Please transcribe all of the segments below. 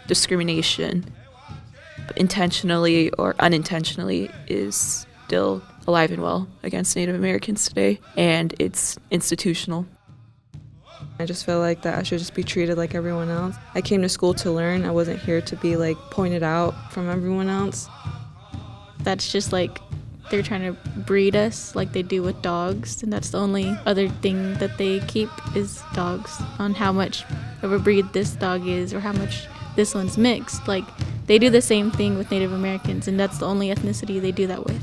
discrimination, intentionally or unintentionally, is still alive and well against Native Americans today, and it's institutional. I just feel like that I should just be treated like everyone else. I came to school to learn. I wasn't here to be like pointed out from everyone else. That's just like they're trying to breed us like they do with dogs, and that's the only other thing that they keep is dogs, on how much of a breed this dog is or how much this one's mixed. Like, they do the same thing with Native Americans, and that's the only ethnicity they do that with.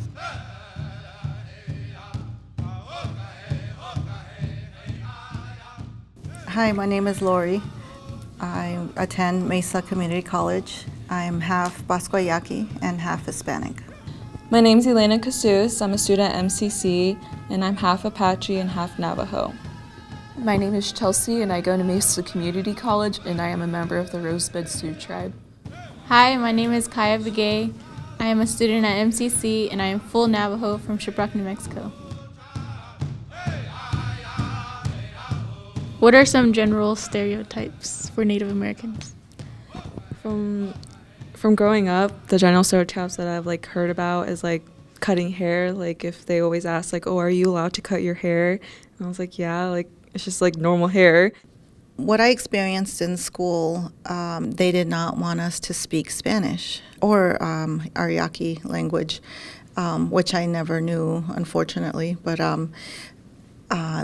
Hi, my name is Lori. I attend Mesa Community College. I'm half Basquayaki and half Hispanic. My name's Elena Casus. I'm a student at MCC, and I'm half Apache and half Navajo. My name is Chelsea, and I go to Mesa Community College, and I am a member of the Rosebud Sioux tribe. Hi, my name is Kaya Begay. I am a student at MCC, and I am full Navajo from Shiprock, New Mexico. What are some general stereotypes for Native Americans? From growing up, the general stereotypes that I've like heard about is like cutting hair. Like if they always ask like, "Oh, are you allowed to cut your hair?" And I was like, "Yeah, like it's just like normal hair." What I experienced in school, they did not want us to speak Spanish or our Yaqui language, which I never knew, unfortunately. But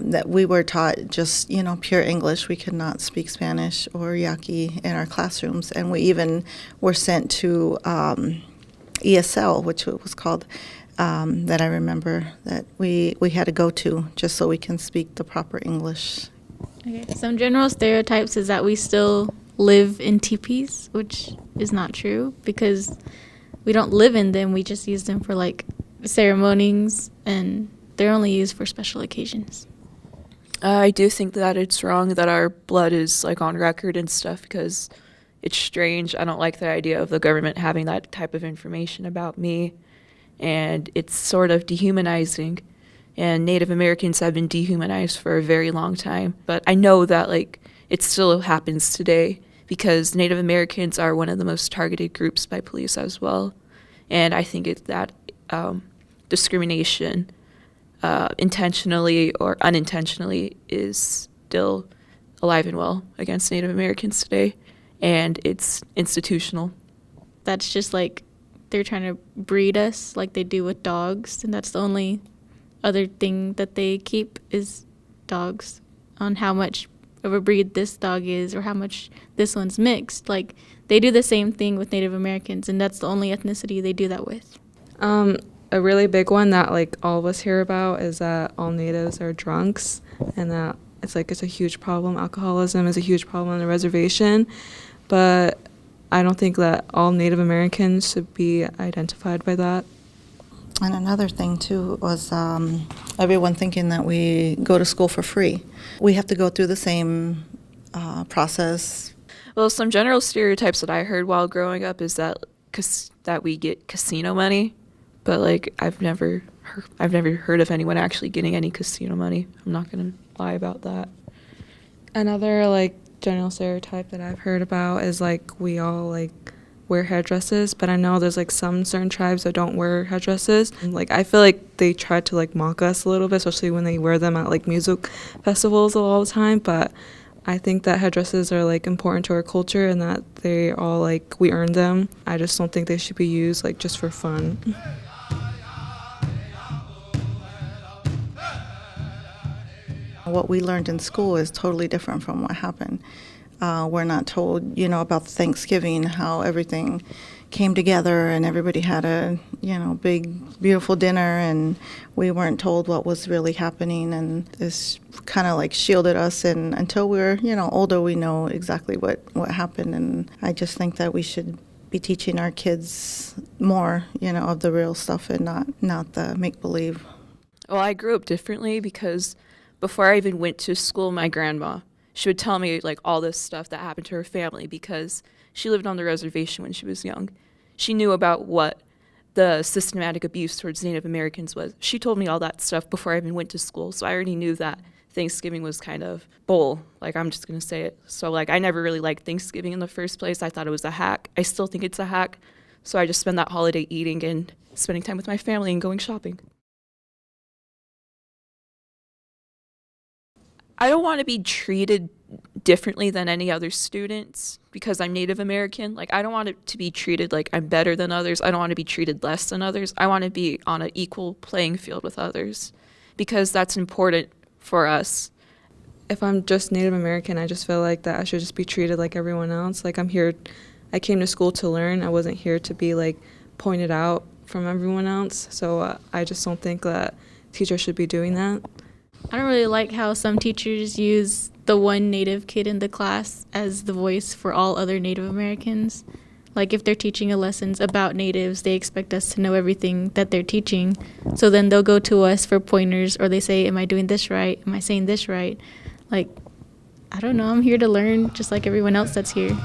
that we were taught just, pure English. We could not speak Spanish or Yaqui in our classrooms. And we even were sent to ESL, which it was called, that I remember that we had to go to just so we can speak the proper English. Okay. Some general stereotypes is that we still live in teepees, which is not true because we don't live in them. We just use them for like ceremonies, and they're only used for special occasions. I do think that it's wrong that our blood is like on record and stuff because it's strange. I don't like the idea of the government having that type of information about me, and it's sort of dehumanizing. And Native Americans have been dehumanized for a very long time. But I know that like it still happens today because Native Americans are one of the most targeted groups by police as well. And I think that discrimination, intentionally or unintentionally, is still alive and well against Native Americans today. And it's institutional. That's just like they're trying to breed us like they do with dogs, and that's the only other thing that they keep is dogs, on how much of a breed this dog is or how much this one's mixed. Like, they do the same thing with Native Americans, and that's the only ethnicity they do that with. A really big one that like all of us hear about is that all natives are drunks, and that it's a huge problem. Alcoholism is a huge problem on the reservation, but I don't think that all Native Americans should be identified by that. And another thing, too, was everyone thinking that we go to school for free. We have to go through the same process. Well, some general stereotypes that I heard while growing up is that we get casino money, but like I've never heard of anyone actually getting any casino money. I'm not gonna lie about that. Another like general stereotype that I've heard about is like we all like wear headdresses, but I know there's like some certain tribes that don't wear headdresses. And, like I feel like they try to like mock us a little bit, especially when they wear them at like music festivals all the time. But I think that headdresses are like important to our culture and that they all like we earn them. I just don't think they should be used like just for fun. What we learned in school is totally different from what happened. We're not told, about Thanksgiving, how everything came together and everybody had a, big, beautiful dinner, and we weren't told what was really happening, and this kind of like shielded us, and until we're, older, we know exactly what happened, and I just think that we should be teaching our kids more, of the real stuff and not the make-believe. Well, I grew up differently because before I even went to school, my grandma, she would tell me like all this stuff that happened to her family because she lived on the reservation when she was young. She knew about what the systematic abuse towards Native Americans was. She told me all that stuff before I even went to school, so I already knew that Thanksgiving was kind of bull. Like, I'm just going to say it. So, like, I never really liked Thanksgiving in the first place. I thought it was a hack. I still think it's a hack. So I just spend that holiday eating and spending time with my family and going shopping. I don't want to be treated differently than any other students because I'm Native American. Like, I don't want it to be treated like I'm better than others. I don't want to be treated less than others. I want to be on an equal playing field with others because that's important for us. If I'm just Native American, I just feel like that I should just be treated like everyone else. Like, I came to school to learn. I wasn't here to be like pointed out from everyone else. So I just don't think that teachers should be doing that. I don't really like how some teachers use the one Native kid in the class as the voice for all other Native Americans. Like, if they're teaching a lessons about Natives, they expect us to know everything that they're teaching. So then they'll go to us for pointers, or they say, am I doing this right? Am I saying this right? Like, I don't know. I'm here to learn just like everyone else that's here.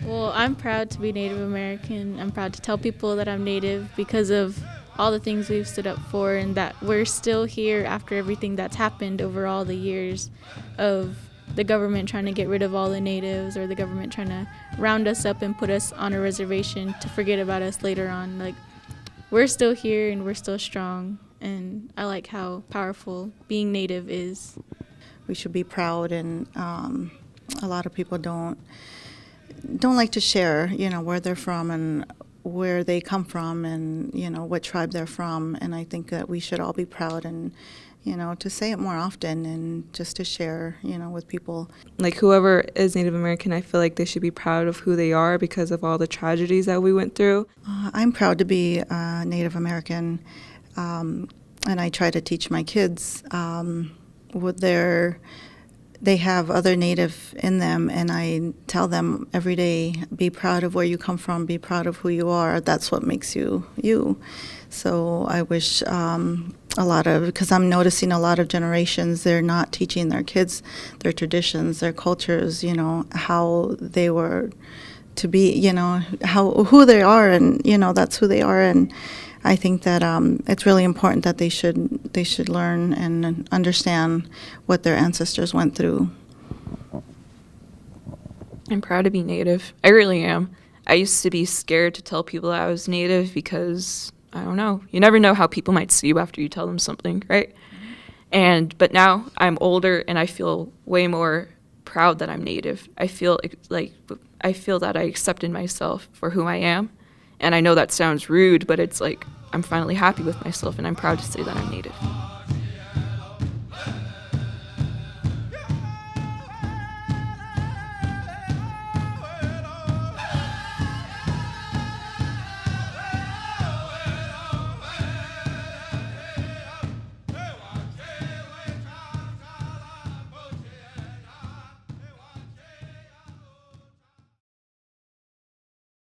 Well, I'm proud to be Native American. I'm proud to tell people that I'm Native because of all the things we've stood up for, and that we're still here after everything that's happened over all the years of the government trying to get rid of all the Natives, or the government trying to round us up and put us on a reservation to forget about us later on. Like, we're still here and we're still strong, and I like how powerful being Native is. We should be proud, and a lot of people don't like to share, where they're from and where they come from, and what tribe they're from. And I think that we should all be proud, and to say it more often, and just to share with people. Like, whoever is Native American, I feel like they should be proud of who they are because of all the tragedies that we went through. I'm proud to be Native American, and I try to teach my kids what they have other Native in them, and I tell them every day, be proud of where you come from, be proud of who you are. That's what makes you you. So I wish because I'm noticing a lot of generations, they're not teaching their kids their traditions, their cultures, how they were to be, who they are, and that's who they are. And I think that it's really important that they should learn and understand what their ancestors went through. I'm proud to be Native. I really am. I used to be scared to tell people I was Native because, I don't know, you never know how people might see you after you tell them something, right? But now I'm older and I feel way more proud that I'm Native. I feel that I accepted myself for who I am. And I know that sounds rude, but it's like I'm finally happy with myself, and I'm proud to say that I'm Native.